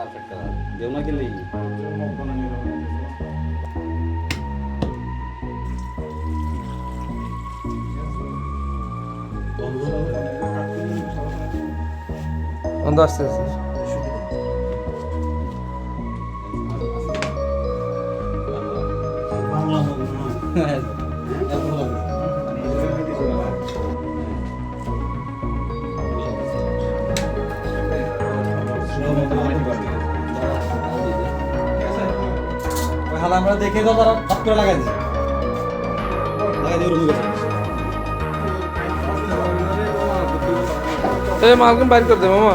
Perfect colour দেও না গেলেই বন্ধ আসছে হাল আমরা দেখে তো তারা ভাত করে লাগাই দিই এই মালকিন বাইর করে দে মামা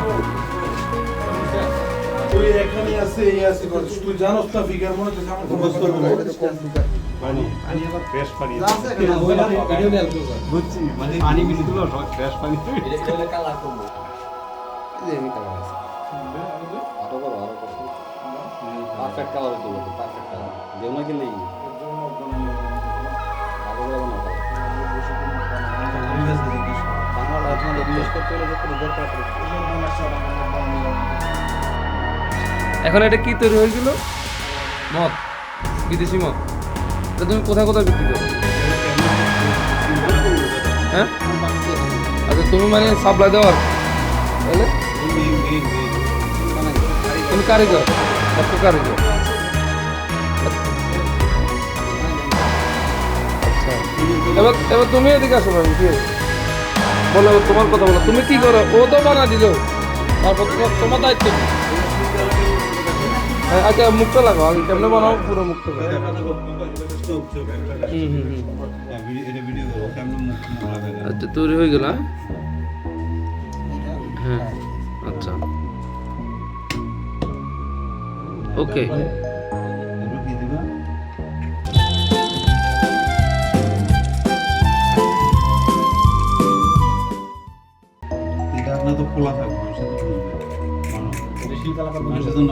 তুই এখানে আছে এই আছে তুই জানোস না ফিগার মনে হচ্ছে আমার তো বস্তু পানি পানি আবার ফ্রেশ পানি বুঝছি মানে পানি মিশিয়ে সব ফ্রেশ পানি এটা হলে কালার করব এই যে কালার আছে আরো করো পারফেক্ট কালার হইতে হবে পারফেক্ট কালার দেও না গেলেই ভালো করে বানাও বাংলা আপনাদের ইংলিশ করতে হলে যত দরকার পড়ে এখন এটা কি তৈরি হয়েছিল মদ বিদেশি মদ এটা তুমি কোথায় কোথায় বিক্রি করো হ্যাঁ আচ্ছা তুমি মানে সাপ্লাই দেওয়ার তাহলে তুমি কারিগর একটা কারিগর আচ্ছা এবার এবার তুমি এদিকে আসো ভাই ঠিক আছে বলো তোমার কথা বলো তুমি কি করো ও তো বানা দিল তারপর তোমার দায়িত্ব কি? আচ্ছা মুখটা লাগাও আগে কেমনে বানাও পুরো মুখটা আচ্ছা তৈরি হয়ে গেল হ্যাঁ আচ্ছা ওকে আপনার তো খোলা থাকবে মানুষের তো মানুষের জন্য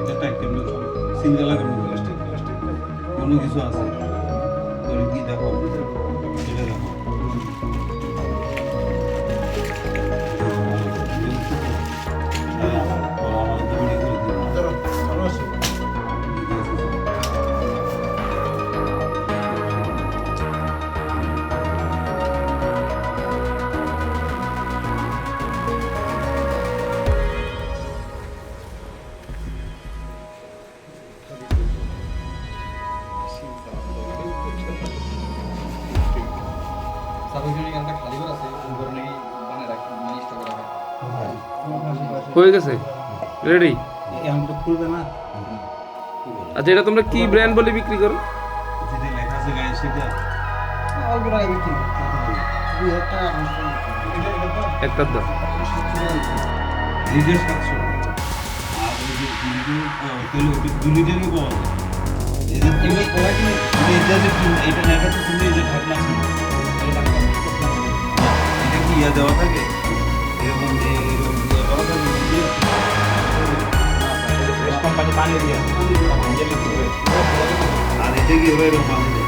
এটা টাইট কেমন সিঙ্গেল কোনো কিছু আছে তোর কি দেখো এটা দেখো হয়ে গেছে রেডি এখন তো খুলবে না আচ্ছা এটা তোমরা কি ব্র্যান্ড বলে বিক্রি করো যেটা লেখা আছে গায়ে সেটা একটার দাম লিটার 700 আর ওই যে দু লিটারই পাওয়া যায় এই যে তুমি পড়া কি এটা যে এটা লেখা তো তুমি এই যে ঢাকনা ছিল এটা কি ইয়া দেওয়া থাকে এরকম এরকম দেওয়া থাকে কোম্পানি পানি দিয়ে আর এটা কি ওরা এরকম পানি দেয়